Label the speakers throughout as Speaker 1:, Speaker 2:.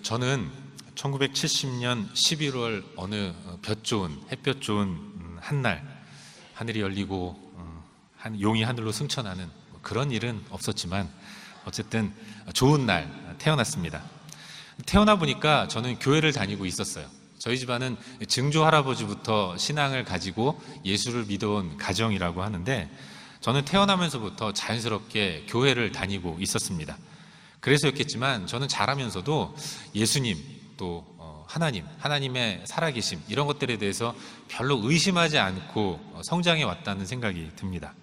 Speaker 1: 저는 1970년 11월 어느 햇볕 좋은 한날 하늘이 열리고 용이 하늘로 승천하는 그런 일은 없었지만 어쨌든 좋은 날 태어났습니다. 태어나 보니까 저는 교회를 다니고 있었어요. 저희 집안은 증조 할아버지부터 신앙을 가지고 예수를 믿어온 가정이라고 하는데 저는 태어나면서부터 자연스럽게 교회를 다니고 있었습니다. 그래서였겠지만 저는 자라면서도 예수님 또 하나님의 살아계심 이런 것들에 대해서 별로 의심하지 않고 성장해 왔다는 생각이 듭니다.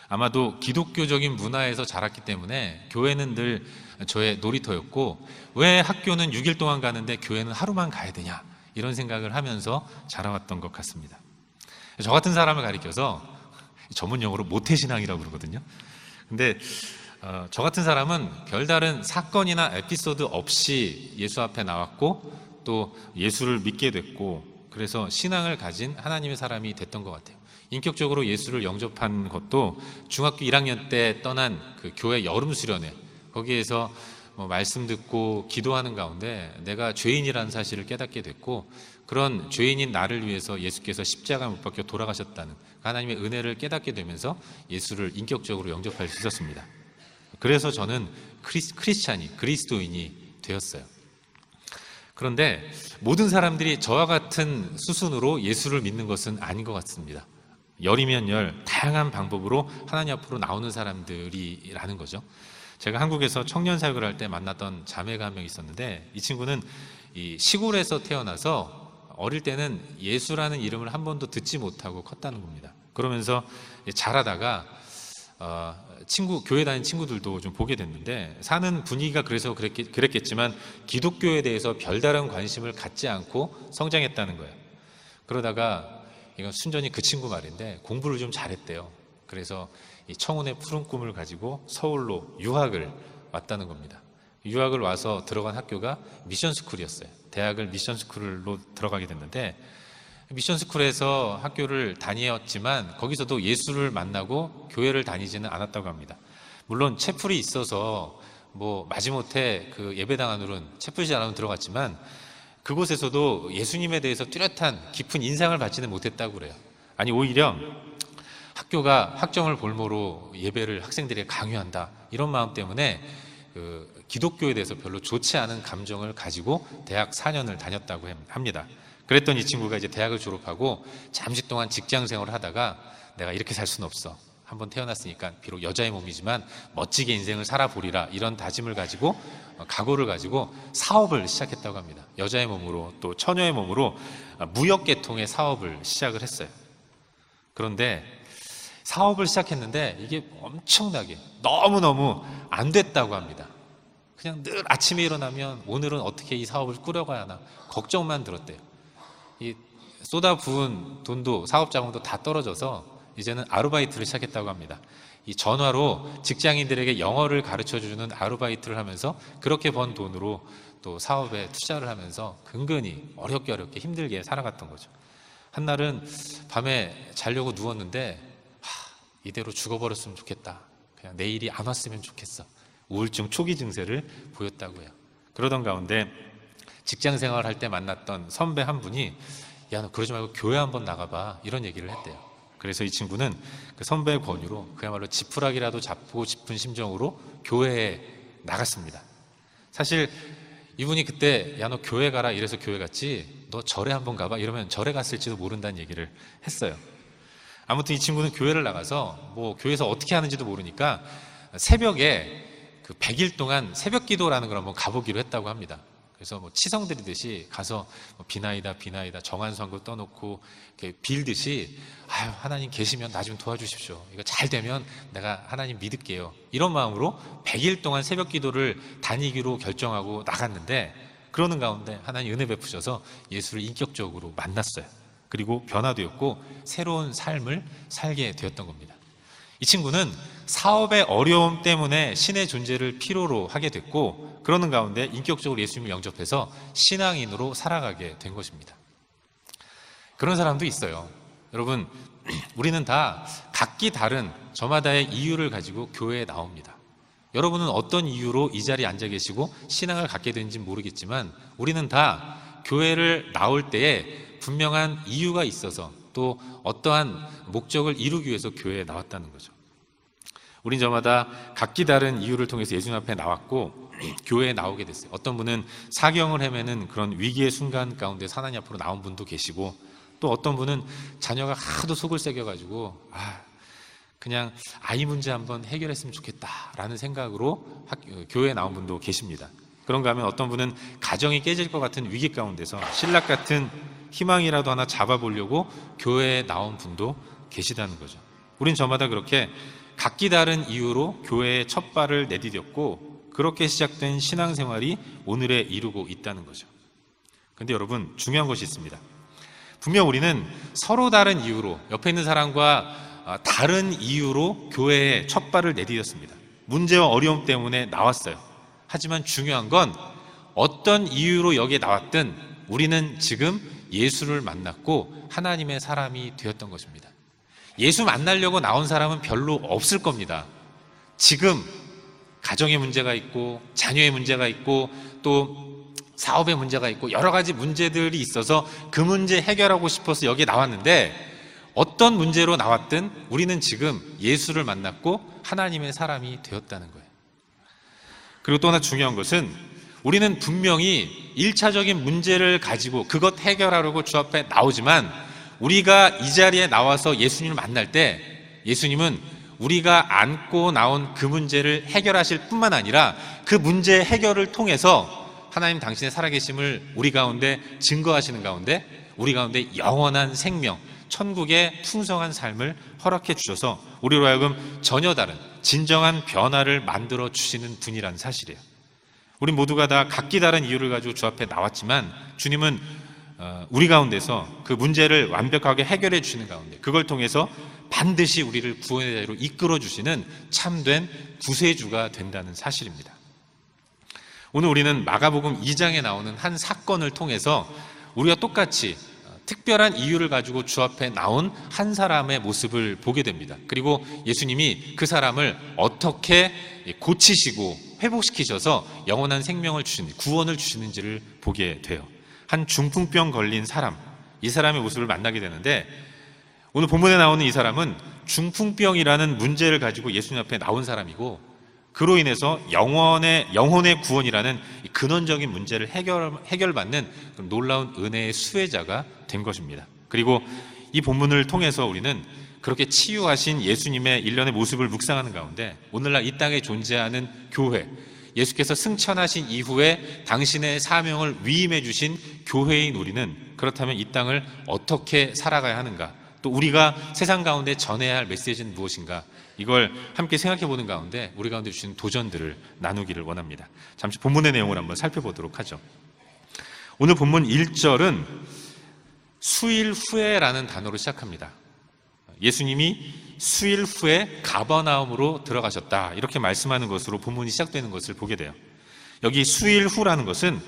Speaker 1: 아마도 기독교적인 문화에서 자랐기 때문에 교회는 늘 저의 놀이터였고, 왜 학교는 6일 동안 가는데 교회는 하루만 가야 되냐 이런 생각을 하면서 자라왔던 것 같습니다. 저 같은 사람을 가리켜서 전문용어로 모태신앙이라고 그러거든요. 근데 저 같은 사람은 별다른 사건이나 에피소드 없이 예수 앞에 나왔고 또 예수를 믿게 됐고, 그래서 신앙을 가진 하나님의 사람이 됐던 것 같아요. 인격적으로 예수를 영접한 것도 중학교 1학년 때 떠난 그 교회 여름 수련회, 거기에서 말씀 듣고 기도하는 가운데 내가 죄인이라는 사실을 깨닫게 됐고, 그런 죄인인 나를 위해서 예수께서 십자가 못 박혀 돌아가셨다는 하나님의 은혜를 깨닫게 되면서 예수를 인격적으로 영접할 수 있었습니다. 그래서 저는 그리스도인이 되었어요. 그런데 모든 사람들이 저와 같은 수순으로 예수를 믿는 것은 아닌 것 같습니다. 열이면 열, 다양한 방법으로 하나님 앞으로 나오는 사람들이라는 거죠. 제가 한국에서 청년 사역을 할 때 만났던 자매가 한 명 있었는데, 이 친구는 이 시골에서 태어나서 어릴 때는 예수라는 이름을 한 번도 듣지 못하고 컸다는 겁니다. 그러면서 자라다가 교회 다니는 친구들도 좀 보게 됐는데, 사는 분위기가 그래서 그랬겠지만 기독교에 대해서 별다른 관심을 갖지 않고 성장했다는 거예요. 그러다가 이건 순전히 그 친구 말인데 공부를 좀 잘했대요. 그래서 이 청혼의 푸른 꿈을 가지고 서울로 유학을 왔다는 겁니다. 유학을 와서 들어간 학교가 미션스쿨이었어요. 대학을 미션스쿨로 들어가게 됐는데, 미션스쿨에서 학교를 다녔지만 거기서도 예수를 만나고 교회를 다니지는 않았다고 합니다. 물론 채플이 있어서 마지못해 그 예배당 안으로는 채플식 안으로 들어갔지만 그곳에서도 예수님에 대해서 뚜렷한 깊은 인상을 받지는 못했다고 그래요. 아니, 오히려 학교가 학점을 볼모로 예배를 학생들에게 강요한다, 이런 마음 때문에 기독교에 대해서 별로 좋지 않은 감정을 가지고 대학 4년을 다녔다고 합니다. 그랬던 이 친구가 이제 대학을 졸업하고 잠시 동안 직장 생활을 하다가 내가 이렇게 살 수는 없어, 한번 태어났으니까 비록 여자의 몸이지만 멋지게 인생을 살아보리라, 이런 다짐을 가지고 각오를 가지고 사업을 시작했다고 합니다. 여자의 몸으로 또 처녀의 몸으로 무역계통의 사업을 시작을 했어요. 그런데 사업을 시작했는데 이게 엄청나게 너무너무 안 됐다고 합니다. 그냥 늘 아침에 일어나면 오늘은 어떻게 이 사업을 꾸려가야 하나 걱정만 들었대요. 이 쏟아부은 돈도 사업 자금도 다 떨어져서 이제는 아르바이트를 시작했다고 합니다. 이 전화로 직장인들에게 영어를 가르쳐주는 아르바이트를 하면서 그렇게 번 돈으로 또 사업에 투자를 하면서 근근히 어렵게 힘들게 살아갔던 거죠. 한날은 밤에 자려고 누웠는데 이대로 죽어버렸으면 좋겠다, 그냥 내일이 안 왔으면 좋겠어, 우울증 초기 증세를 보였다고 해요. 그러던 가운데 직장 생활할 때 만났던 선배 한 분이 야, 너 그러지 말고 교회 한번 나가봐, 이런 얘기를 했대요. 그래서 이 친구는 그 선배의 권유로 그야말로 지푸라기라도 잡고 싶은 심정으로 교회에 나갔습니다. 사실 이분이 그때 야, 너 교회 가라 이래서 교회 갔지, 너 절에 한번 가봐 이러면 절에 갔을지도 모른다는 얘기를 했어요. 아무튼 이 친구는 교회를 나가서 교회에서 어떻게 하는지도 모르니까 새벽에 그 100일 동안 새벽 기도라는 걸 한번 가보기로 했다고 합니다. 그래서 치성 드리듯이 가서 비나이다 정한수한거 떠놓고 이렇게 빌듯이 하나님 계시면 나 좀 도와주십시오, 이거 잘 되면 내가 하나님 믿을게요, 이런 마음으로 100일 동안 새벽 기도를 다니기로 결정하고 나갔는데, 그러는 가운데 하나님 은혜 베푸셔서 예수를 인격적으로 만났어요. 그리고 변화되었고 새로운 삶을 살게 되었던 겁니다. 이 친구는 사업의 어려움 때문에 신의 존재를 필요로 하게 됐고, 그러는 가운데 인격적으로 예수님을 영접해서 신앙인으로 살아가게 된 것입니다. 그런 사람도 있어요. 여러분, 우리는 다 각기 다른 저마다의 이유를 가지고 교회에 나옵니다. 여러분은 어떤 이유로 이 자리에 앉아 계시고 신앙을 갖게 된지 모르겠지만 우리는 다 교회를 나올 때에 분명한 이유가 있어서 또 어떠한 목적을 이루기 위해서 교회에 나왔다는 거죠. 우린 저마다 각기 다른 이유를 통해서 예수님 앞에 나왔고 교회에 나오게 됐어요. 어떤 분은 사경을 헤매는 그런 위기의 순간 가운데 하나님 앞으로 나온 분도 계시고, 또 어떤 분은 자녀가 하도 속을 새겨가지고 그냥 아이 문제 한번 해결했으면 좋겠다라는 생각으로 교회에 나온 분도 계십니다. 그런가 하면 어떤 분은 가정이 깨질 것 같은 위기 가운데서 신락 같은 희망이라도 하나 잡아보려고 교회에 나온 분도 계시다는 거죠. 우린 저마다 그렇게 각기 다른 이유로 교회에 첫 발을 내디뎠고 그렇게 시작된 신앙생활이 오늘에 이루고 있다는 거죠. 그런데 여러분, 중요한 것이 있습니다. 분명 우리는 서로 다른 이유로, 옆에 있는 사람과 다른 이유로 교회에 첫 발을 내디뎠습니다. 문제와 어려움 때문에 나왔어요. 하지만 중요한 건 어떤 이유로 여기에 나왔든 우리는 지금 예수를 만났고 하나님의 사람이 되었던 것입니다. 예수 만나려고 나온 사람은 별로 없을 겁니다. 지금 가정의 문제가 있고 자녀의 문제가 있고 또 사업의 문제가 있고 여러 가지 문제들이 있어서 그 문제 해결하고 싶어서 여기에 나왔는데, 어떤 문제로 나왔든 우리는 지금 예수를 만났고 하나님의 사람이 되었다는 거예요. 그리고 또 하나 중요한 것은 우리는 분명히 1차적인 문제를 가지고 그것 해결하려고 주 앞에 나오지만 우리가 이 자리에 나와서 예수님을 만날 때 예수님은 우리가 안고 나온 그 문제를 해결하실 뿐만 아니라 그 문제 해결을 통해서 하나님 당신의 살아계심을 우리 가운데 증거하시는 가운데 우리 가운데 영원한 생명, 천국의 풍성한 삶을 허락해 주셔서 우리로 하여금 전혀 다른 진정한 변화를 만들어 주시는 분이라는 사실이에요. 우리 모두가 다 각기 다른 이유를 가지고 주 앞에 나왔지만 주님은 우리 가운데서 그 문제를 완벽하게 해결해 주시는 가운데 그걸 통해서 반드시 우리를 구원의 자리로 이끌어 주시는 참된 구세주가 된다는 사실입니다. 오늘 우리는 마가복음 2장에 나오는 한 사건을 통해서 우리가 똑같이 특별한 이유를 가지고 주 앞에 나온 한 사람의 모습을 보게 됩니다. 그리고 예수님이 그 사람을 어떻게 고치시고 회복시키셔서 영원한 생명을 주시는, 구원을 주시는지를 보게 돼요. 한 중풍병 걸린 사람, 이 사람의 모습을 만나게 되는데, 오늘 본문에 나오는 이 사람은 중풍병이라는 문제를 가지고 예수님 앞에 나온 사람이고, 그로 인해서 영혼의 구원이라는 근원적인 문제를 해결받는 놀라운 은혜의 수혜자가 된 것입니다. 그리고 이 본문을 통해서 우리는 그렇게 치유하신 예수님의 일련의 모습을 묵상하는 가운데 오늘날 이 땅에 존재하는 교회, 예수께서 승천하신 이후에 당신의 사명을 위임해 주신 교회인 우리는 그렇다면 이 땅을 어떻게 살아가야 하는가, 또 우리가 세상 가운데 전해야 할 메시지는 무엇인가, 이걸 함께 생각해 보는 가운데 우리 가운데 주신 도전들을 나누기를 원합니다. 잠시 본문의 내용을 한번 살펴보도록 하죠. 오늘 본문 1절은 수일 후에라는 단어로 시작합니다. 예수님이 수일 후에 가버나움으로 들어가셨다, 이렇게 말씀하는 것으로 본문이 시작되는 것을 보게 돼요. 여기 수일 후라는 것은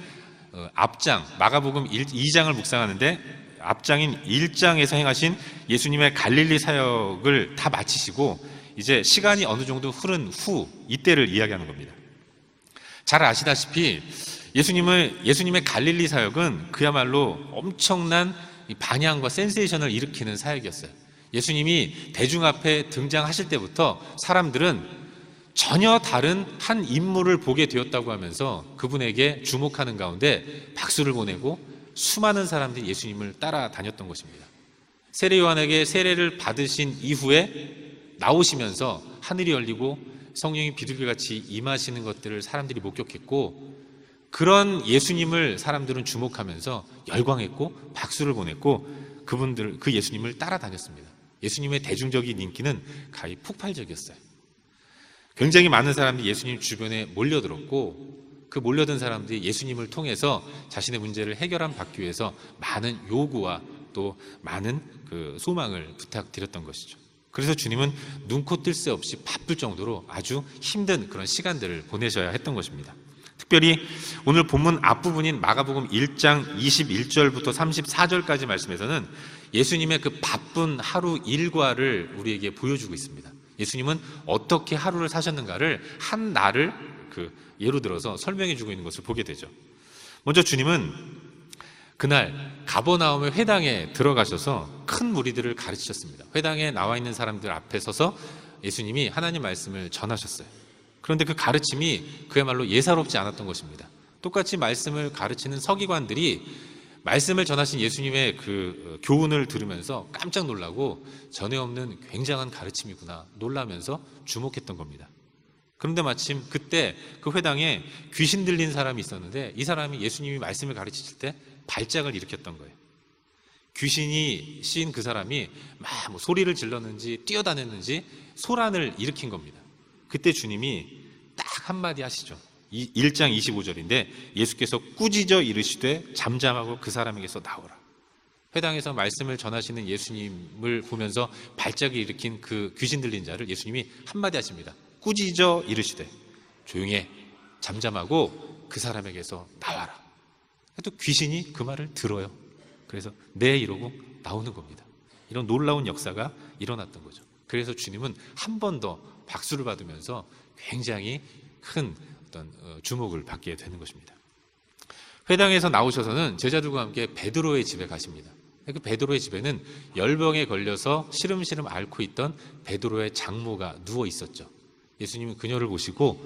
Speaker 1: 앞장, 마가복음 2장을 묵상하는데 앞장인 1장에서 행하신 예수님의 갈릴리 사역을 다 마치시고 이제 시간이 어느 정도 흐른 후, 이때를 이야기하는 겁니다. 잘 아시다시피 예수님의 갈릴리 사역은 그야말로 엄청난 반향과 센세이션을 일으키는 사역이었어요. 예수님이 대중 앞에 등장하실 때부터 사람들은 전혀 다른 한 인물을 보게 되었다고 하면서 그분에게 주목하는 가운데 박수를 보내고 수많은 사람들이 예수님을 따라다녔던 것입니다. 세례 요한에게 세례를 받으신 이후에 나오시면서 하늘이 열리고 성령이 비둘기같이 임하시는 것들을 사람들이 목격했고, 그런 예수님을 사람들은 주목하면서 열광했고 박수를 보냈고 그 예수님을 따라다녔습니다. 예수님의 대중적인 인기는 가히 폭발적이었어요. 굉장히 많은 사람들이 예수님 주변에 몰려들었고 그 몰려든 사람들이 예수님을 통해서 자신의 문제를 받기 위해서 많은 요구와 또 많은 그 소망을 부탁드렸던 것이죠. 그래서 주님은 눈코 뜰 새 없이 바쁠 정도로 아주 힘든 그런 시간들을 보내셔야 했던 것입니다. 특별히 오늘 본문 앞부분인 마가복음 1장 21절부터 34절까지 말씀에서는 예수님의 그 바쁜 하루 일과를 우리에게 보여주고 있습니다. 예수님은 어떻게 하루를 사셨는가를 한 날을 예로 들어서 설명해 주고 있는 것을 보게 되죠. 먼저 주님은 그날 가버나움의 회당에 들어가셔서 큰 무리들을 가르치셨습니다. 회당에 나와 있는 사람들 앞에 서서 예수님이 하나님 말씀을 전하셨어요. 그런데 그 가르침이 그야말로 예사롭지 않았던 것입니다. 똑같이 말씀을 가르치는 서기관들이 말씀을 전하신 예수님의 그 교훈을 들으면서 깜짝 놀라고 전에 없는 굉장한 가르침이구나 놀라면서 주목했던 겁니다. 그런데 마침 그때 그 회당에 귀신 들린 사람이 있었는데 이 사람이 예수님이 말씀을 가르치실 때 발작을 일으켰던 거예요. 귀신이 씌인 그 사람이 막 소리를 질렀는지 뛰어다녔는지 소란을 일으킨 겁니다. 그때 주님이 딱 한마디 하시죠. 1장 25절인데 예수께서 꾸짖어 이르시되 잠잠하고 그 사람에게서 나오라. 회당에서 말씀을 전하시는 예수님을 보면서 발작을 일으킨 그 귀신 들린 자를 예수님이 한마디 하십니다. 꾸짖어 이르시되 조용히 해, 잠잠하고 그 사람에게서 나와라. 또 귀신이 그 말을 들어요. 그래서 네 이러고 나오는 겁니다. 이런 놀라운 역사가 일어났던 거죠. 그래서 주님은 한 번 더 박수를 받으면서 굉장히 큰 어떤 주목을 받게 되는 것입니다. 회당에서 나오셔서는 제자들과 함께 베드로의 집에 가십니다. 그 베드로의 집에는 열병에 걸려서 시름시름 앓고 있던 베드로의 장모가 누워 있었죠. 예수님은 그녀를 보시고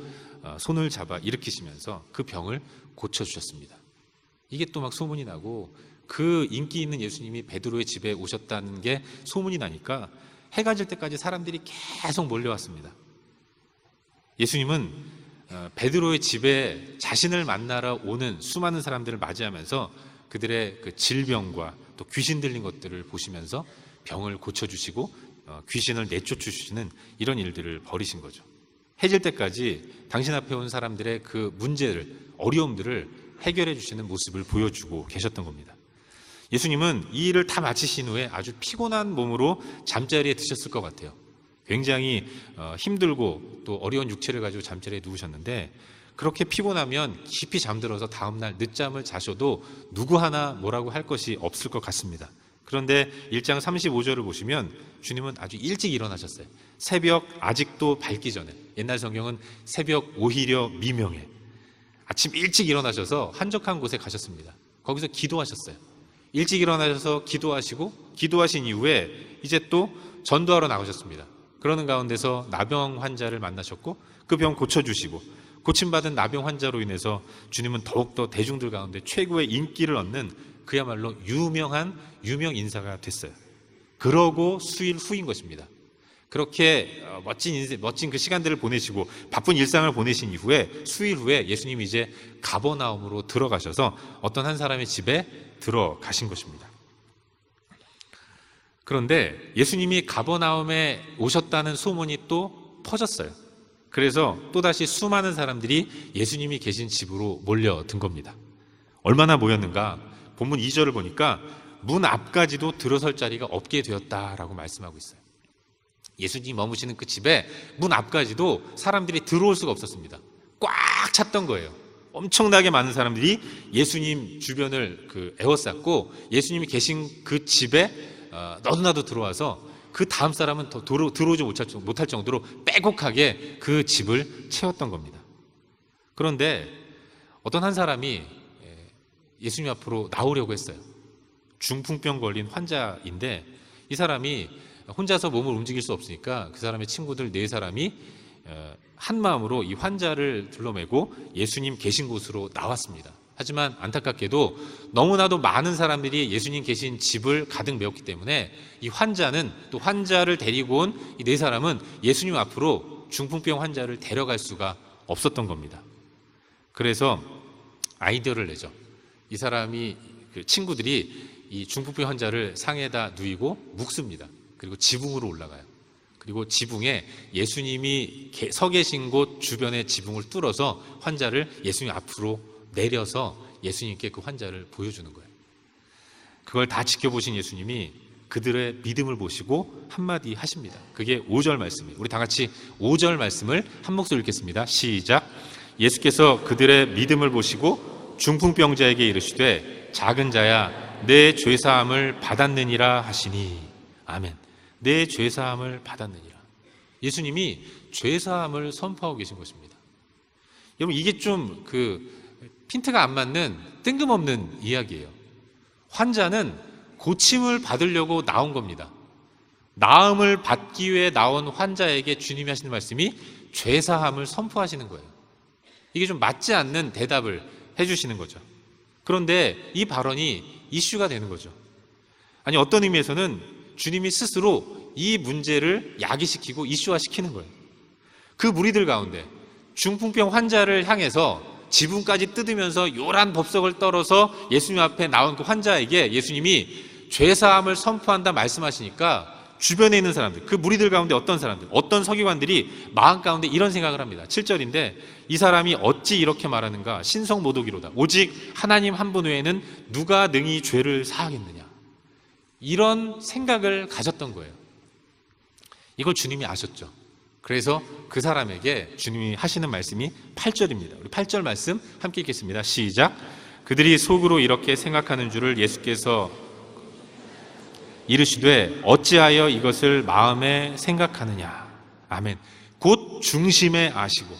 Speaker 1: 손을 잡아 일으키시면서 그 병을 고쳐주셨습니다. 이게 또 막 소문이 나고 그 인기 있는 예수님이 베드로의 집에 오셨다는 게 소문이 나니까 해가 질 때까지 사람들이 계속 몰려왔습니다. 예수님은 베드로의 집에 자신을 만나러 오는 수많은 사람들을 맞이하면서 그들의 그 질병과 또 귀신 들린 것들을 보시면서 병을 고쳐주시고 귀신을 내쫓으시는 이런 일들을 벌이신 거죠. 해질 때까지 당신 앞에 온 사람들의 그 문제를, 어려움들을 해결해 주시는 모습을 보여주고 계셨던 겁니다. 예수님은 이 일을 다 마치신 후에 아주 피곤한 몸으로 잠자리에 드셨을 것 같아요. 굉장히 힘들고 또 어려운 육체를 가지고 잠자리에 누우셨는데 그렇게 피곤하면 깊이 잠들어서 다음날 늦잠을 자셔도 누구 하나 뭐라고 할 것이 없을 것 같습니다. 그런데 1장 35절을 보시면 주님은 아주 일찍 일어나셨어요. 새벽 아직도 밝기 전에, 옛날 성경은 새벽 오히려 미명에 아침 일찍 일어나셔서 한적한 곳에 가셨습니다. 거기서 기도하셨어요. 일찍 일어나셔서 기도하시고 기도하신 이후에 이제 또 전도하러 나가셨습니다. 그러는 가운데서 나병 환자를 만나셨고 그 병 고쳐주시고 고침받은 나병 환자로 인해서 주님은 더욱더 대중들 가운데 최고의 인기를 얻는 그야말로 유명 인사가 됐어요. 그러고 수일 후인 것입니다. 그렇게 멋진 그 시간들을 보내시고 바쁜 일상을 보내신 이후에 수일 후에 예수님이 이제 가버나움으로 들어가셔서 어떤 한 사람의 집에 들어가신 것입니다. 그런데 예수님이 가버나움에 오셨다는 소문이 또 퍼졌어요. 그래서 또다시 수많은 사람들이 예수님이 계신 집으로 몰려든 겁니다. 얼마나 모였는가? 본문 2절을 보니까 문 앞까지도 들어설 자리가 없게 되었다라고 말씀하고 있어요. 예수님이 머무시는 그 집에 문 앞까지도 사람들이 들어올 수가 없었습니다. 꽉 찼던 거예요. 엄청나게 많은 사람들이 예수님 주변을 에워쌌고 예수님이 계신 그 집에 너도나도 들어와서 그 다음 사람은 더 들어오지 못할 정도로 빼곡하게 그 집을 채웠던 겁니다. 그런데 어떤 한 사람이 예수님 앞으로 나오려고 했어요. 중풍병 걸린 환자인데 이 사람이 혼자서 몸을 움직일 수 없으니까 그 사람의 친구들 4사람이 한 마음으로 이 환자를 둘러매고 예수님 계신 곳으로 나왔습니다. 하지만 안타깝게도 너무나도 많은 사람들이 예수님 계신 집을 가득 메웠기 때문에 이 환자는 또 환자를 데리고 온 이 4사람은 예수님 앞으로 중풍병 환자를 데려갈 수가 없었던 겁니다. 그래서 아이디어를 내죠. 이 사람이 그 친구들이 이 중풍병 환자를 상에다 누이고 묶습니다. 그리고 지붕으로 올라가요. 그리고 지붕에 예수님이 서 계신 곳 주변의 지붕을 뚫어서 환자를 예수님 앞으로 내려서 예수님께 그 환자를 보여주는 거예요. 그걸 다 지켜보신 예수님이 그들의 믿음을 보시고 한마디 하십니다. 그게 5절 말씀이에요. 우리 다 같이 5절 말씀을 한 목소리 읽겠습니다. 시작. 예수께서 그들의 믿음을 보시고 중풍병자에게 이르시되 작은 자야 내 죄사함을 받았느니라 하시니. 아멘. 내 죄사함을 받았느니라. 예수님이 죄사함을 선포하고 계신 것입니다. 여러분, 이게 좀 핀트가 안 맞는 뜬금없는 이야기예요. 환자는 고침을 받으려고 나온 겁니다. 나음을 받기 위해 나온 환자에게 주님이 하시는 말씀이 죄사함을 선포하시는 거예요. 이게 좀 맞지 않는 대답을 해주시는 거죠. 그런데 이 발언이 이슈가 되는 거죠. 아니, 어떤 의미에서는 주님이 스스로 이 문제를 야기시키고 이슈화시키는 거예요. 그 무리들 가운데 중풍병 환자를 향해서 지붕까지 뜯으면서 요란 법석을 떨어서 예수님 앞에 나온 그 환자에게 예수님이 죄사함을 선포한다 말씀하시니까 주변에 있는 사람들, 그 무리들 가운데 어떤 사람들, 어떤 서기관들이 마음 가운데 이런 생각을 합니다. 7절인데 이 사람이 어찌 이렇게 말하는가? 신성모독이로다. 오직 하나님 한 분 외에는 누가 능히 죄를 사하겠느냐? 이런 생각을 가졌던 거예요. 이걸 주님이 아셨죠. 그래서 그 사람에게 주님이 하시는 말씀이 8절입니다. 우리 8절 말씀 함께 읽겠습니다. 시작. 그들이 속으로 이렇게 생각하는 줄을 예수께서 이르시되 어찌하여 이것을 마음에 생각하느냐. 아멘. 곧 중심에 아시고,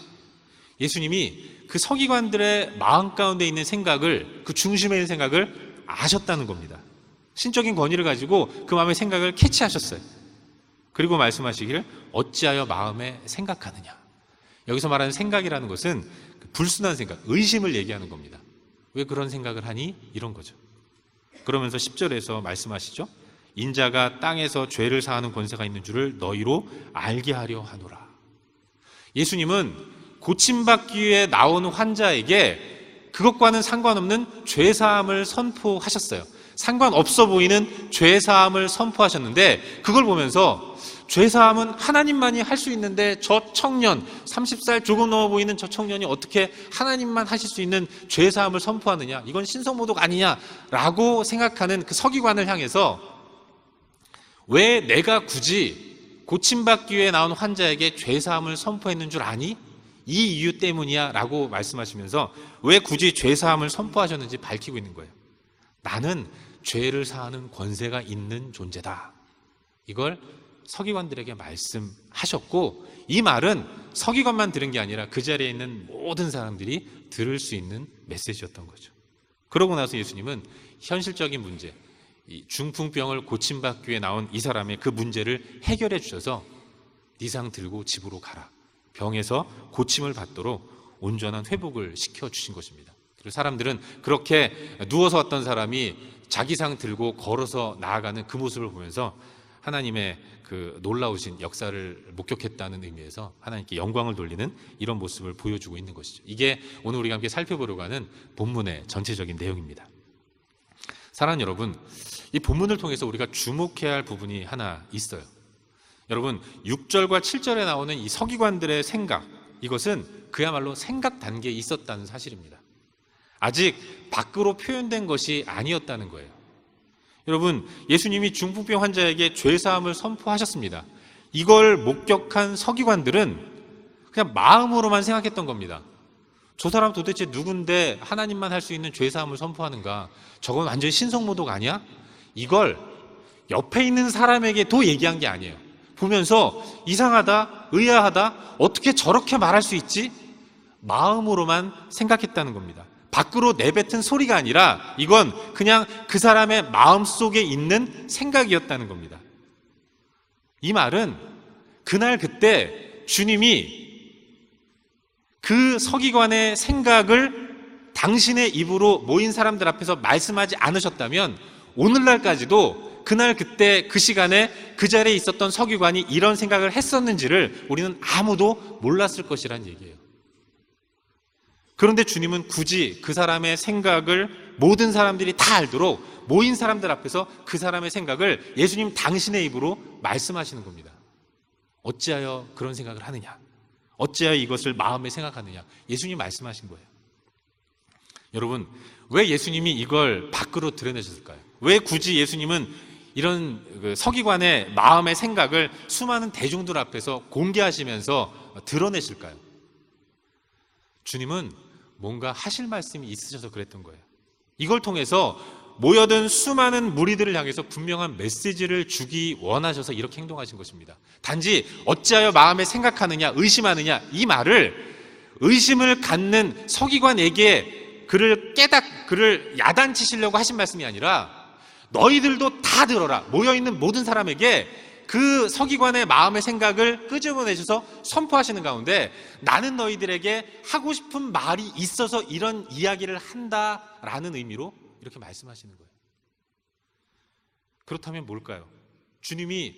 Speaker 1: 예수님이 그 서기관들의 마음 가운데 있는 생각을, 그 중심에 있는 생각을 아셨다는 겁니다. 신적인 권위를 가지고 그 마음의 생각을 캐치하셨어요. 그리고 말씀하시기를 어찌하여 마음에 생각하느냐. 여기서 말하는 생각이라는 것은 불순한 생각, 의심을 얘기하는 겁니다. 왜 그런 생각을 하니? 이런 거죠. 그러면서 10절에서 말씀하시죠. 인자가 땅에서 죄를 사하는 권세가 있는 줄을 너희로 알게 하려 하노라. 예수님은 고침받기 위해 나온 환자에게 그것과는 상관없는 죄사함을 선포하셨어요. 상관없어 보이는 죄사함을 선포하셨는데, 그걸 보면서 죄사함은 하나님만이 할 수 있는데 저 청년, 30살 조금 넘어 보이는 저 청년이 어떻게 하나님만 하실 수 있는 죄사함을 선포하느냐, 이건 신성모독 아니냐라고 생각하는 그 서기관을 향해서 왜 내가 굳이 고침받기 위해 나온 환자에게 죄사함을 선포했는 줄 아니? 이 이유 때문이야 라고 말씀하시면서 왜 굳이 죄사함을 선포하셨는지 밝히고 있는 거예요. 나는 죄를 사하는 권세가 있는 존재다. 이걸 서기관들에게 말씀하셨고, 이 말은 서기관만 들은 게 아니라 그 자리에 있는 모든 사람들이 들을 수 있는 메시지였던 거죠. 그러고 나서 예수님은 현실적인 문제, 이 중풍병을 고침받기 위해 나온 이 사람의 그 문제를 해결해 주셔서 네 상 들고 집으로 가라. 병에서 고침을 받도록 온전한 회복을 시켜주신 것입니다. 그리고 사람들은 그렇게 누워서 왔던 사람이 자기 상 들고 걸어서 나아가는 그 모습을 보면서 하나님의 그 놀라우신 역사를 목격했다는 의미에서 하나님께 영광을 돌리는 이런 모습을 보여주고 있는 것이죠. 이게 오늘 우리가 함께 살펴보려고 하는 본문의 전체적인 내용입니다. 사랑하는 여러분, 이 본문을 통해서 우리가 주목해야 할 부분이 하나 있어요. 여러분, 6절과 7절에 나오는 이 서기관들의 생각, 이것은 그야말로 생각 단계에 있었다는 사실입니다. 아직 밖으로 표현된 것이 아니었다는 거예요. 여러분, 예수님이 중풍병 환자에게 죄사함을 선포하셨습니다. 이걸 목격한 서기관들은 그냥 마음으로만 생각했던 겁니다. 저 사람 도대체 누군데 하나님만 할 수 있는 죄사함을 선포하는가? 저건 완전히 신성모독 아니야? 이걸 옆에 있는 사람에게도 얘기한 게 아니에요. 보면서 이상하다, 의아하다, 어떻게 저렇게 말할 수 있지? 마음으로만 생각했다는 겁니다. 밖으로 내뱉은 소리가 아니라 이건 그냥 그 사람의 마음속에 있는 생각이었다는 겁니다. 이 말은 그날 그때 주님이 그 서기관의 생각을 당신의 입으로 모인 사람들 앞에서 말씀하지 않으셨다면 오늘날까지도 그날 그때 그 시간에 그 자리에 있었던 서기관이 이런 생각을 했었는지를 우리는 아무도 몰랐을 것이란 얘기예요. 그런데 주님은 굳이 그 사람의 생각을 모든 사람들이 다 알도록 모인 사람들 앞에서 그 사람의 생각을 예수님 당신의 입으로 말씀하시는 겁니다. 어찌하여 그런 생각을 하느냐? 어찌하여 이것을 마음에 생각하느냐? 예수님 말씀하신 거예요. 여러분, 왜 예수님이 이걸 밖으로 드러내셨을까요? 왜 굳이 예수님은 이런 서기관의 마음의 생각을 수많은 대중들 앞에서 공개하시면서 드러내실까요? 주님은 뭔가 하실 말씀이 있으셔서 그랬던 거예요. 이걸 통해서 모여든 수많은 무리들을 향해서 분명한 메시지를 주기 원하셔서 이렇게 행동하신 것입니다. 단지 어찌하여 마음에 생각하느냐, 의심하느냐, 이 말을 의심을 갖는 서기관에게 그를 야단치시려고 하신 말씀이 아니라 너희들도 다 들어라. 모여있는 모든 사람에게 그 서기관의 마음의 생각을 끄집어내셔서 선포하시는 가운데 나는 너희들에게 하고 싶은 말이 있어서 이런 이야기를 한다라는 의미로 이렇게 말씀하시는 거예요. 그렇다면 뭘까요? 주님이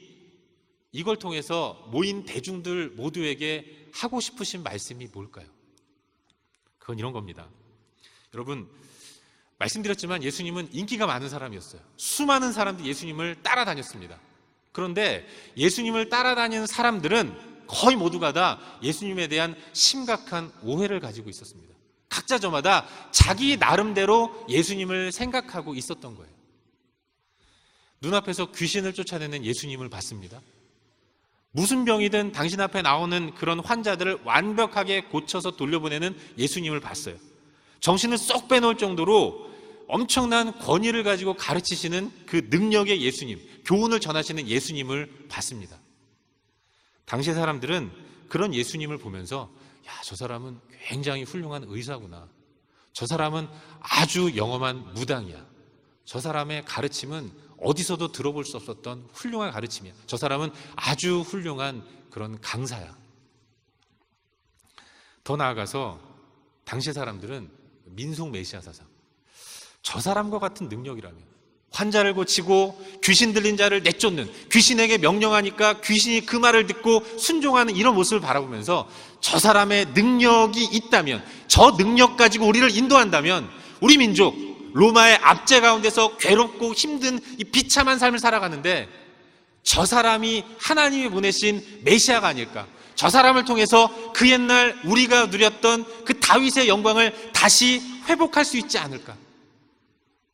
Speaker 1: 이걸 통해서 모인 대중들 모두에게 하고 싶으신 말씀이 뭘까요? 그건 이런 겁니다. 여러분, 말씀드렸지만 예수님은 인기가 많은 사람이었어요. 수많은 사람들이 예수님을 따라다녔습니다. 그런데 예수님을 따라다니는 사람들은 거의 모두가 다 예수님에 대한 심각한 오해를 가지고 있었습니다. 각자 저마다 자기 나름대로 예수님을 생각하고 있었던 거예요. 눈앞에서 귀신을 쫓아내는 예수님을 봤습니다. 무슨 병이든 당신 앞에 나오는 그런 환자들을 완벽하게 고쳐서 돌려보내는 예수님을 봤어요. 정신을 쏙 빼놓을 정도로 엄청난 권위를 가지고 가르치시는 그 능력의 예수님, 교훈을 전하시는 예수님을 봤습니다. 당시 사람들은 그런 예수님을 보면서 야, 저 사람은 굉장히 훌륭한 의사구나. 저 사람은 아주 영험한 무당이야. 저 사람의 가르침은 어디서도 들어볼 수 없었던 훌륭한 가르침이야. 저 사람은 아주 훌륭한 그런 강사야. 더 나아가서 당시 사람들은 민속 메시아 사상, 저 사람과 같은 능력이라면 환자를 고치고 귀신 들린 자를 내쫓는, 귀신에게 명령하니까 귀신이 그 말을 듣고 순종하는 이런 모습을 바라보면서 저 사람의 능력이 있다면, 저 능력 가지고 우리를 인도한다면 우리 민족 로마의 압제 가운데서 괴롭고 힘든 이 비참한 삶을 살아가는데 저 사람이 하나님이 보내신 메시아가 아닐까, 저 사람을 통해서 그 옛날 우리가 누렸던 그 다윗의 영광을 다시 회복할 수 있지 않을까.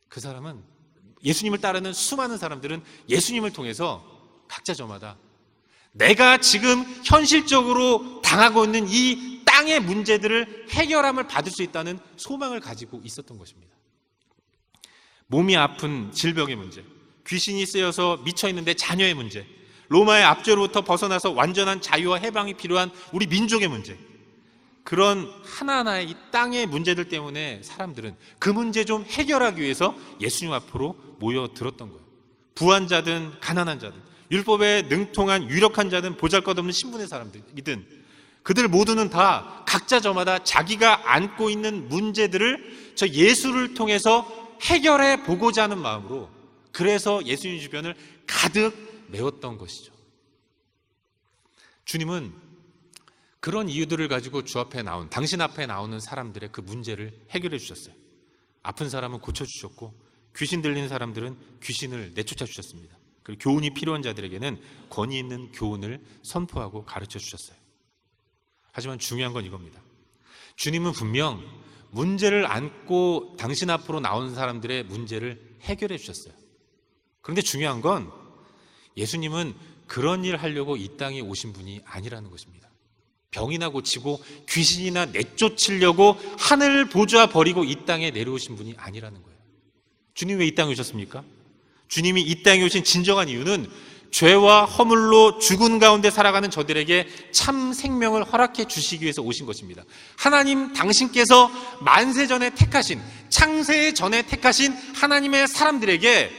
Speaker 1: 그 사람은, 예수님을 따르는 수많은 사람들은 예수님을 통해서 각자 저마다 내가 지금 현실적으로 당하고 있는 이 땅의 문제들을 해결함을 받을 수 있다는 소망을 가지고 있었던 것입니다. 몸이 아픈 질병의 문제, 귀신이 쓰여서 미쳐있는데 자녀의 문제, 로마의 압제로부터 벗어나서 완전한 자유와 해방이 필요한 우리 민족의 문제, 그런 하나하나의 이 땅의 문제들 때문에 사람들은 그 문제 좀 해결하기 위해서 예수님 앞으로 모여들었던 거예요. 부한 자든 가난한 자든, 율법에 능통한 유력한 자든 보잘것없는 신분의 사람들이든 그들 모두는 다 각자 저마다 자기가 안고 있는 문제들을 저 예수를 통해서 해결해 보고자 하는 마음으로, 그래서 예수님 주변을 가득 메웠던 것이죠. 주님은 그런 이유들을 가지고 주 앞에 나온, 당신 앞에 나오는 사람들의 그 문제를 해결해 주셨어요. 아픈 사람은 고쳐주셨고 귀신 들리는 사람들은 귀신을 내쫓아 주셨습니다. 그리고 교훈이 필요한 자들에게는 권위 있는 교훈을 선포하고 가르쳐 주셨어요. 하지만 중요한 건 이겁니다. 주님은 분명 문제를 안고 당신 앞으로 나오는 사람들의 문제를 해결해 주셨어요. 그런데 중요한 건 예수님은 그런 일을 하려고 이 땅에 오신 분이 아니라는 것입니다. 병이나 고치고 귀신이나 내쫓으려고 하늘 보좌 버리고 이 땅에 내려오신 분이 아니라는 거예요. 주님 왜 이 땅에 오셨습니까? 주님이 이 땅에 오신 진정한 이유는 죄와 허물로 죽은 가운데 살아가는 저들에게 참 생명을 허락해 주시기 위해서 오신 것입니다. 하나님 당신께서 만세 전에 택하신, 창세 전에 택하신 하나님의 사람들에게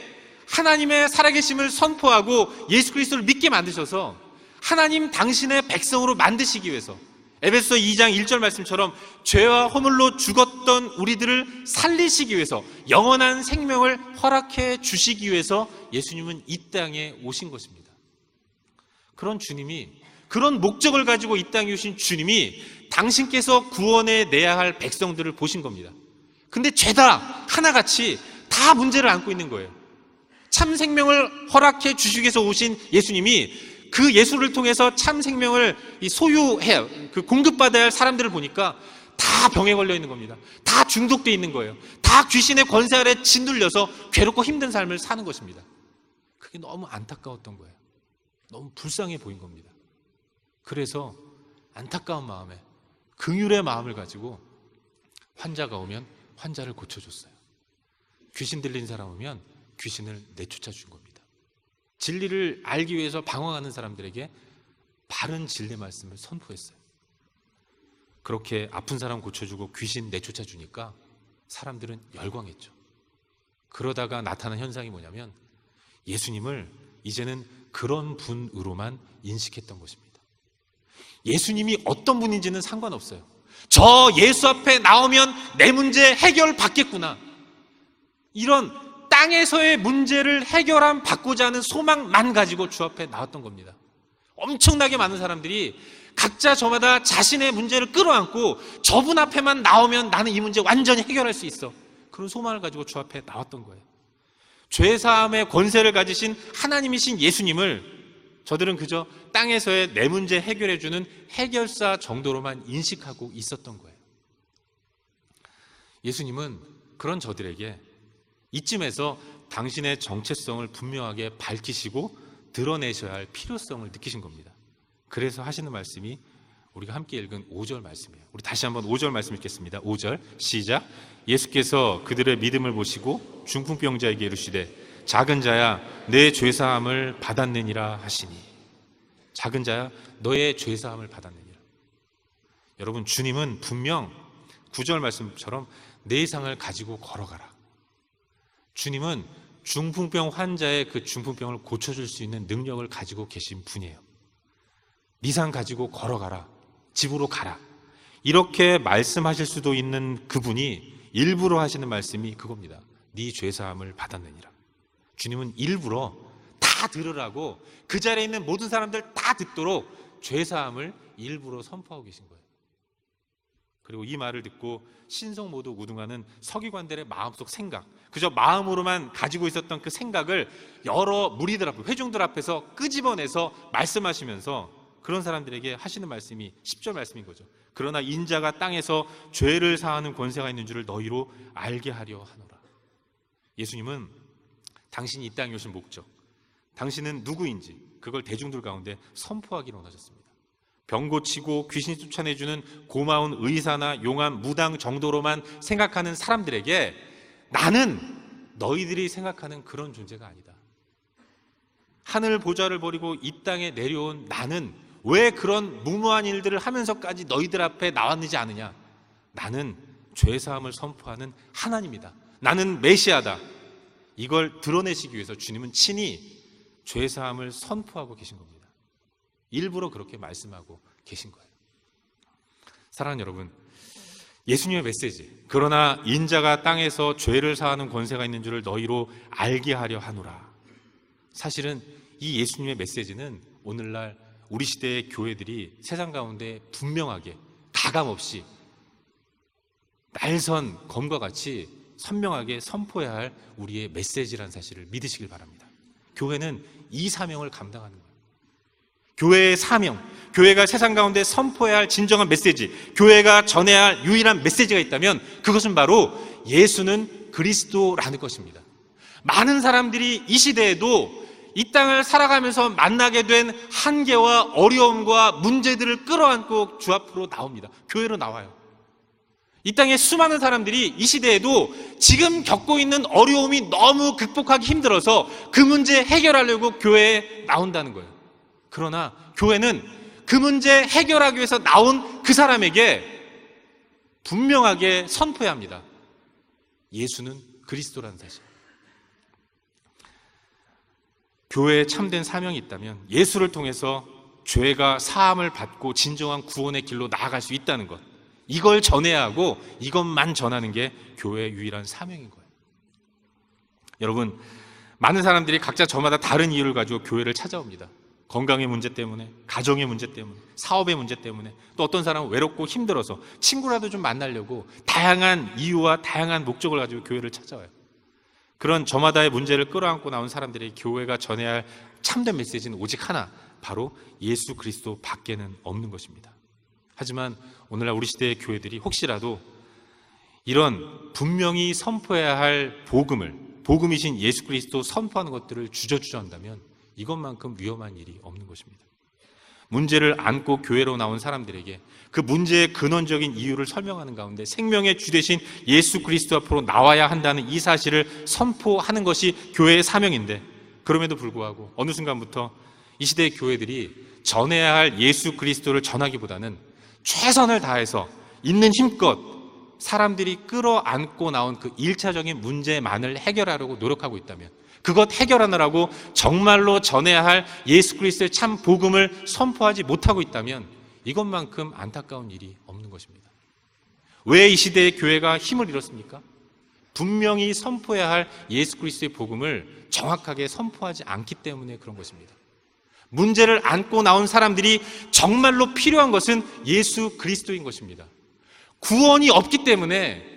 Speaker 1: 하나님의 살아계심을 선포하고 예수 그리스도를 믿게 만드셔서 하나님 당신의 백성으로 만드시기 위해서, 에베소서 2장 1절 말씀처럼 죄와 허물로 죽었던 우리들을 살리시기 위해서, 영원한 생명을 허락해 주시기 위해서 예수님은 이 땅에 오신 것입니다. 그런 주님이, 그런 목적을 가지고 이 땅에 오신 주님이 당신께서 구원해 내야 할 백성들을 보신 겁니다. 근데 죄다 하나같이 다 문제를 안고 있는 거예요. 참 생명을 허락해 주시기 위해서 오신 예수님이 그 예수를 통해서 참 생명을 소유해야, 그 공급받아야 할 사람들을 보니까 다 병에 걸려 있는 겁니다. 다 중독되어 있는 거예요. 다 귀신의 권세 아래 짓눌려서 괴롭고 힘든 삶을 사는 것입니다. 그게 너무 안타까웠던 거예요. 너무 불쌍해 보인 겁니다. 그래서 안타까운 마음에, 긍휼의 마음을 가지고 환자가 오면 환자를 고쳐줬어요. 귀신 들린 사람 오면 귀신을 내쫓아 준 겁니다. 진리를 알기 위해서 방황하는 사람들에게 바른 진리 말씀을 선포했어요. 그렇게 아픈 사람 고쳐주고 귀신 내쫓아 주니까 사람들은 열광했죠. 그러다가 나타난 현상이 뭐냐면 예수님을 이제는 그런 분으로만 인식했던 것입니다. 예수님이 어떤 분인지는 상관없어요. 저 예수 앞에 나오면 내 문제 해결받겠구나. 이런 땅에서의 문제를 해결함 받고자 하는 소망만 가지고 주 앞에 나왔던 겁니다. 엄청나게 많은 사람들이 각자 저마다 자신의 문제를 끌어안고 저분 앞에만 나오면 나는 이 문제 완전히 해결할 수 있어. 그런 소망을 가지고 주 앞에 나왔던 거예요. 죄사함의 권세를 가지신 하나님이신 예수님을 저들은 그저 땅에서의 내 문제 해결해주는 해결사 정도로만 인식하고 있었던 거예요. 예수님은 그런 저들에게 이쯤에서 당신의 정체성을 분명하게 밝히시고 드러내셔야 할 필요성을 느끼신 겁니다. 그래서 하시는 말씀이 우리가 함께 읽은 5절 말씀이에요. 우리 다시 한번 5절 말씀 읽겠습니다. 5절 시작. 예수께서 그들의 믿음을 보시고 중풍병자에게 이르시되 작은 자야 내 죄사함을 받았느니라 하시니. 작은 자야 너의 죄사함을 받았느니라. 여러분, 주님은 분명 9절 말씀처럼 내 상을 가지고 걸어가라. 주님은 중풍병 환자의 그 중풍병을 고쳐줄 수 있는 능력을 가지고 계신 분이에요. 네 상 가지고 걸어가라. 집으로 가라. 이렇게 말씀하실 수도 있는 그분이 일부러 하시는 말씀이 그겁니다. 네 죄사함을 받았느니라. 주님은 일부러 다 들으라고 그 자리에 있는 모든 사람들 다 듣도록 죄사함을 일부러 선포하고 계신 거예요. 그리고 이 말을 듣고 신성 모두 우등하는 서기관들의 마음속 생각, 그저 마음으로만 가지고 있었던 그 생각을 여러 무리들 앞에, 회중들 앞에서 끄집어내서 말씀하시면서 그런 사람들에게 하시는 말씀이 10절 말씀인 거죠. 그러나 인자가 땅에서 죄를 사하는 권세가 있는 줄을 너희로 알게 하려 하노라. 예수님은 당신이 이 땅에 오신 목적, 당신은 누구인지 그걸 대중들 가운데 선포하기를 원하셨습니다. 병 고치고 귀신 쫓아내주는 고마운 의사나 용한 무당 정도로만 생각하는 사람들에게 나는 너희들이 생각하는 그런 존재가 아니다. 하늘 보좌를 버리고 이 땅에 내려온 나는 왜 그런 무모한 일들을 하면서까지 너희들 앞에 나왔는지 아느냐? 나는 죄사함을 선포하는 하나님이다. 나는 메시아다. 이걸 드러내시기 위해서 주님은 친히 죄사함을 선포하고 계신 겁니다. 일부러 그렇게 말씀하고 계신 거예요. 사랑하는 여러분, 예수님의 메시지, 그러나 인자가 땅에서 죄를 사하는 권세가 있는 줄을 너희로 알게 하려 하노라. 사실은 이 예수님의 메시지는 오늘날 우리 시대의 교회들이 세상 가운데 분명하게 가감없이 날선 검과 같이 선명하게 선포해야 할 우리의 메시지라는 사실을 믿으시길 바랍니다. 교회는 이 사명을 감당하는 거예요. 교회의 사명, 교회가 세상 가운데 선포해야 할 진정한 메시지, 교회가 전해야 할 유일한 메시지가 있다면 그것은 바로 예수는 그리스도라는 것입니다. 많은 사람들이 이 시대에도 이 땅을 살아가면서 만나게 된 한계와 어려움과 문제들을 끌어안고 주 앞으로 나옵니다. 교회로 나와요. 이 땅에 수많은 사람들이 이 시대에도 지금 겪고 있는 어려움이 너무 극복하기 힘들어서 그 문제 해결하려고 교회에 나온다는 거예요. 그러나 교회는 그 문제 해결하기 위해서 나온 그 사람에게 분명하게 선포해야 합니다. 예수는 그리스도라는 사실. 교회에 참된 사명이 있다면 예수를 통해서 죄가 사함을 받고 진정한 구원의 길로 나아갈 수 있다는 것, 이걸 전해야 하고 이것만 전하는 게 교회의 유일한 사명인 거예요. 여러분, 많은 사람들이 각자 저마다 다른 이유를 가지고 교회를 찾아옵니다. 건강의 문제 때문에, 가정의 문제 때문에, 사업의 문제 때문에, 또 어떤 사람은 외롭고 힘들어서 친구라도 좀 만나려고 다양한 이유와 다양한 목적을 가지고 교회를 찾아와요. 그런 저마다의 문제를 끌어안고 나온 사람들이 교회가 전해야 할 참된 메시지는 오직 하나, 바로 예수 그리스도 밖에는 없는 것입니다. 하지만 오늘날 우리 시대의 교회들이 혹시라도 이런 분명히 선포해야 할 복음이신 예수 그리스도 선포하는 것들을 주저주저한다면 이것만큼 위험한 일이 없는 것입니다. 문제를 안고 교회로 나온 사람들에게 그 문제의 근원적인 이유를 설명하는 가운데 생명의 주 되신 예수 그리스도 앞으로 나와야 한다는 이 사실을 선포하는 것이 교회의 사명인데, 그럼에도 불구하고 어느 순간부터 이 시대의 교회들이 전해야 할 예수 그리스도를 전하기보다는 최선을 다해서 있는 힘껏 사람들이 끌어안고 나온 그 1차적인 문제만을 해결하려고 노력하고 있다면, 그것 해결하느라고 정말로 전해야 할 예수 그리스도의 참 복음을 선포하지 못하고 있다면 이것만큼 안타까운 일이 없는 것입니다. 왜 이 시대의 교회가 힘을 잃었습니까? 분명히 선포해야 할 예수 그리스도의 복음을 정확하게 선포하지 않기 때문에 그런 것입니다. 문제를 안고 나온 사람들이 정말로 필요한 것은 예수 그리스도인 것입니다. 구원이 없기 때문에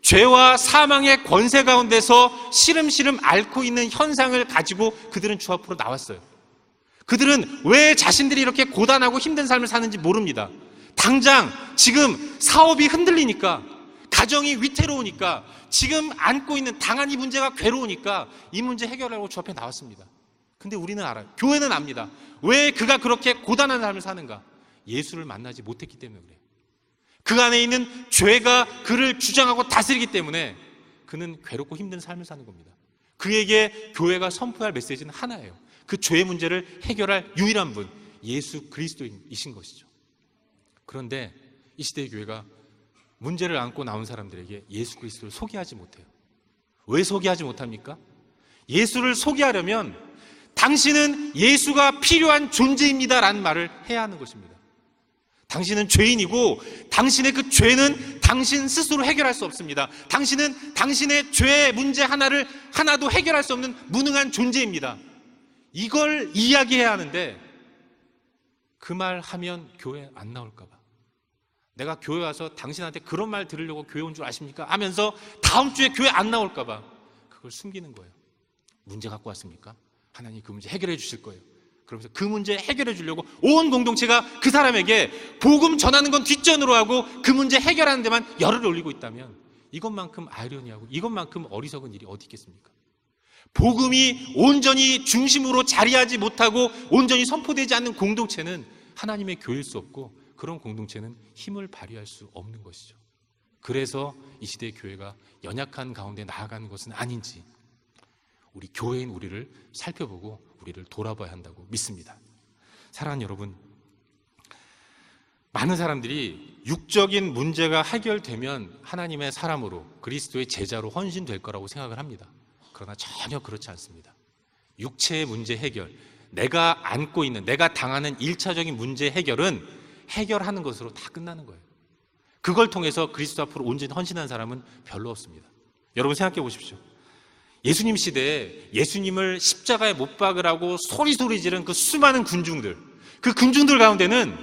Speaker 1: 죄와 사망의 권세 가운데서 시름시름 앓고 있는 현상을 가지고 그들은 주 앞으로 나왔어요. 그들은 왜 자신들이 이렇게 고단하고 힘든 삶을 사는지 모릅니다. 당장 지금 사업이 흔들리니까, 가정이 위태로우니까, 지금 안고 있는 당한 이 문제가 괴로우니까 이 문제 해결하려고 주 앞에 나왔습니다. 근데 우리는 알아요. 교회는 압니다. 왜 그가 그렇게 고단한 삶을 사는가? 예수를 만나지 못했기 때문에 그래요. 그 안에 있는 죄가 그를 주장하고 다스리기 때문에 그는 괴롭고 힘든 삶을 사는 겁니다. 그에게 교회가 선포할 메시지는 하나예요. 그 죄의 문제를 해결할 유일한 분, 예수 그리스도이신 것이죠. 그런데 이 시대의 교회가 문제를 안고 나온 사람들에게 예수 그리스도를 소개하지 못해요. 왜 소개하지 못합니까? 예수를 소개하려면 당신은 예수가 필요한 존재입니다 라는 말을 해야 하는 것입니다. 당신은 죄인이고 당신의 그 죄는 당신 스스로 해결할 수 없습니다. 당신은 당신의 죄의 문제 하나도 해결할 수 없는 무능한 존재입니다. 이걸 이야기해야 하는데 그 말 하면 교회 안 나올까 봐. 내가 교회 와서 당신한테 그런 말 들으려고 교회 온 줄 아십니까? 하면서 다음 주에 교회 안 나올까 봐 그걸 숨기는 거예요. 문제 갖고 왔습니까? 하나님 그 문제 해결해 주실 거예요. 그러면서 그 문제 해결해 주려고 온 공동체가 그 사람에게 복음 전하는 건 뒷전으로 하고 그 문제 해결하는 데만 열을 올리고 있다면 이것만큼 아이러니하고 이것만큼 어리석은 일이 어디 있겠습니까? 복음이 온전히 중심으로 자리하지 못하고 온전히 선포되지 않는 공동체는 하나님의 교회일 수 없고 그런 공동체는 힘을 발휘할 수 없는 것이죠. 그래서 이 시대의 교회가 연약한 가운데 나아가는 것은 아닌지 우리 교회인 우리를 살펴보고 우리를 돌아봐야 한다고 믿습니다. 사랑하는 여러분, 많은 사람들이 육적인 문제가 해결되면 하나님의 사람으로 그리스도의 제자로 헌신될 거라고 생각을 합니다. 그러나 전혀 그렇지 않습니다. 육체의 문제 해결, 내가 안고 있는, 내가 당하는 1차적인 문제 해결은 해결하는 것으로 다 끝나는 거예요. 그걸 통해서 그리스도 앞으로 온전히 헌신한 사람은 별로 없습니다. 여러분 생각해 보십시오. 예수님 시대에 예수님을 십자가에 못 박으라고 소리소리 지른 그 수많은 군중들, 그 군중들 가운데는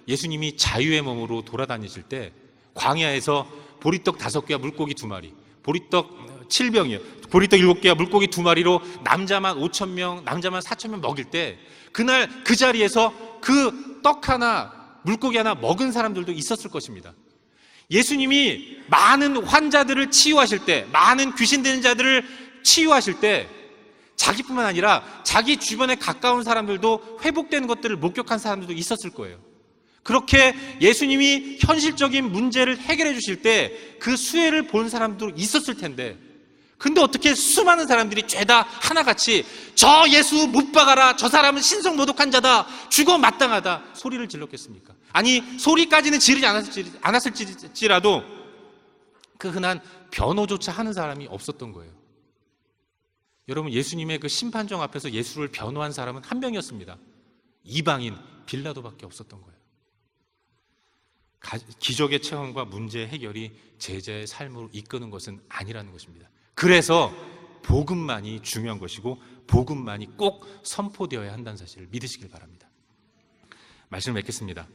Speaker 1: 예수님이 자유의 몸으로 돌아다니실 때 광야에서 보리떡 5개와 물고기 2마리, 보리떡 7병이요, 보리떡 7개와 물고기 2마리로 남자만 5,000명, 남자만 4,000명 먹일 때 그날 그 자리에서 그 떡 하나, 물고기 하나 먹은 사람들도 있었을 것입니다. 예수님이 많은 환자들을 치유하실 때, 많은 귀신 들린 자들을 치유하실 때 자기뿐만 아니라 자기 주변에 가까운 사람들도 회복되는 것들을 목격한 사람들도 있었을 거예요. 그렇게 예수님이 현실적인 문제를 해결해 주실 때 그 수혜를 본 사람도 있었을 텐데, 근데 어떻게 수많은 사람들이 죄다 하나같이 저 예수 못 박아라, 저 사람은 신성모독한 자다, 죽어 마땅하다 소리를 질렀겠습니까? 아니 소리까지는 지르지 않았을지라도 그 흔한 변호조차 하는 사람이 없었던 거예요. 여러분, 예수님의 그 심판정 앞에서 예수를 변호한 사람은 한 명이었습니다. 이방인 빌라도밖에 없었던 거예요. 기적의 체험과 문제 해결이 제자의 삶으로 이끄는 것은 아니라는 것입니다. 그래서 복음만이 중요한 것이고 복음만이 꼭 선포되어야 한다는 사실을 믿으시길 바랍니다. 말씀을 맺겠습니다.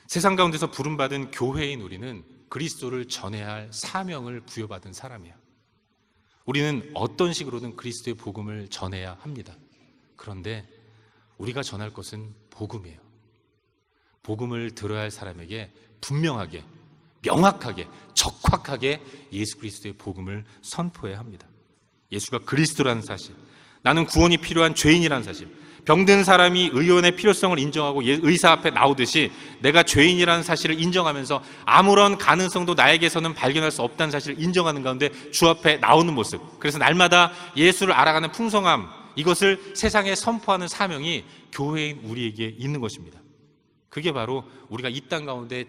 Speaker 1: 세상 가운데서 부름받은 교회인 우리는 그리스도를 전해야 할 사명을 부여받은 사람이에요. 우리는 어떤 식으로든 그리스도의 복음을 전해야 합니다. 그런데 우리가 전할 것은 복음이에요. 복음을 들어야 할 사람에게 분명하게, 명확하게, 적확하게 예수 그리스도의 복음을 선포해야 합니다. 예수가 그리스도라는 사실, 나는 구원이 필요한 죄인이라는 사실, 병든 사람이 의원의 필요성을 인정하고 의사 앞에 나오듯이 내가 죄인이라는 사실을 인정하면서 아무런 가능성도 나에게서는 발견할 수 없다는 사실을 인정하는 가운데 주 앞에 나오는 모습, 그래서 날마다 예수를 알아가는 풍성함, 이것을 세상에 선포하는 사명이 교회인 우리에게 있는 것입니다. 그게 바로 우리가 이 땅 가운데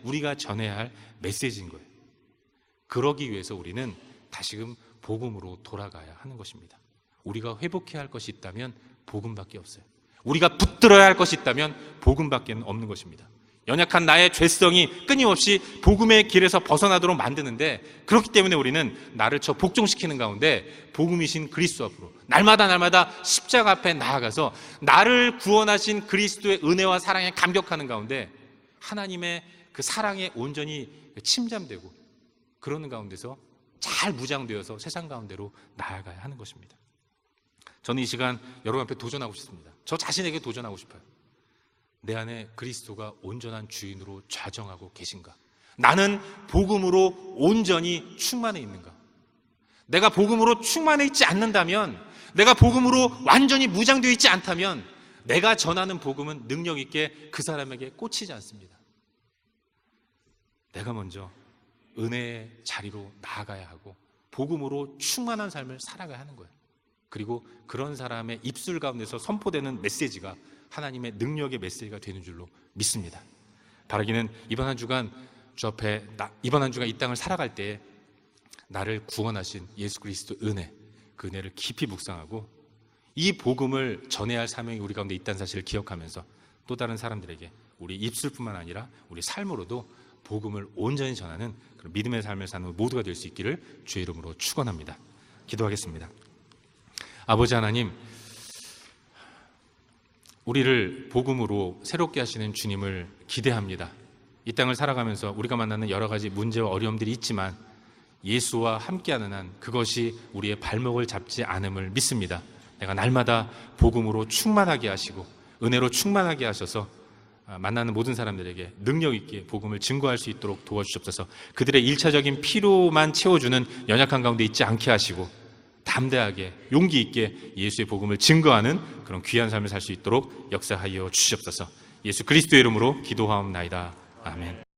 Speaker 1: 우리가 전해야 할 메시지인 거예요. 그러기 위해서 우리는 다시금 복음으로 돌아가야 하는 것입니다. 우리가 회복해야 할 것이 있다면 복음밖에 없어요. 우리가 붙들어야 할 것이 있다면 복음밖에 없는 것입니다. 연약한 나의 죄성이 끊임없이 복음의 길에서 벗어나도록 만드는데, 그렇기 때문에 우리는 나를 복종시키는 가운데 복음이신 그리스도 앞으로 날마다 십자가 앞에 나아가서 나를 구원하신 그리스도의 은혜와 사랑에 감격하는 가운데 하나님의 그 사랑에 온전히 침잠되고, 그러는 가운데서 잘 무장되어서 세상 가운데로 나아가야 하는 것입니다. 저는 이 시간 여러분 앞에 도전하고 싶습니다. 저 자신에게 도전하고 싶어요. 내 안에 그리스도가 온전한 주인으로 좌정하고 계신가? 나는 복음으로 온전히 충만해 있는가? 내가 복음으로 충만해 있지 않는다면, 내가 복음으로 완전히 무장되어 있지 않다면 내가 전하는 복음은 능력 있게 그 사람에게 꽂히지 않습니다. 내가 먼저 은혜의 자리로 나아가야 하고 복음으로 충만한 삶을 살아가야 하는 거예요. 그리고 그런 사람의 입술 가운데서 선포되는 메시지가 하나님의 능력의 메시지가 되는 줄로 믿습니다. 바라기는 이번 한 주간 주 앞에 이번 한 주간 이 땅을 살아갈 때에 나를 구원하신 예수 그리스도 은혜, 그 은혜를 깊이 묵상하고 이 복음을 전해야 할 사명이 우리 가운데 있다는 사실을 기억하면서 또 다른 사람들에게 우리 입술뿐만 아니라 우리 삶으로도 복음을 온전히 전하는 그런 믿음의 삶을 사는 모두가 될 수 있기를 주의 이름으로 축원합니다. 기도하겠습니다. 아버지 하나님, 우리를 복음으로 새롭게 하시는 주님을 기대합니다. 이 땅을 살아가면서 우리가 만나는 여러 가지 문제와 어려움들이 있지만 예수와 함께하는 한 그것이 우리의 발목을 잡지 않음을 믿습니다. 내가 날마다 복음으로 충만하게 하시고 은혜로 충만하게 하셔서 만나는 모든 사람들에게 능력 있게 복음을 증거할 수 있도록 도와주시옵소서. 그들의 일차적인 필요만 채워주는 연약한 가운데 있지 않게 하시고 담대하게 용기 있게 예수의 복음을 증거하는 그런 귀한 삶을 살 수 있도록 역사하여 주시옵소서. 예수 그리스도의 이름으로 기도하옵나이다. 아멘.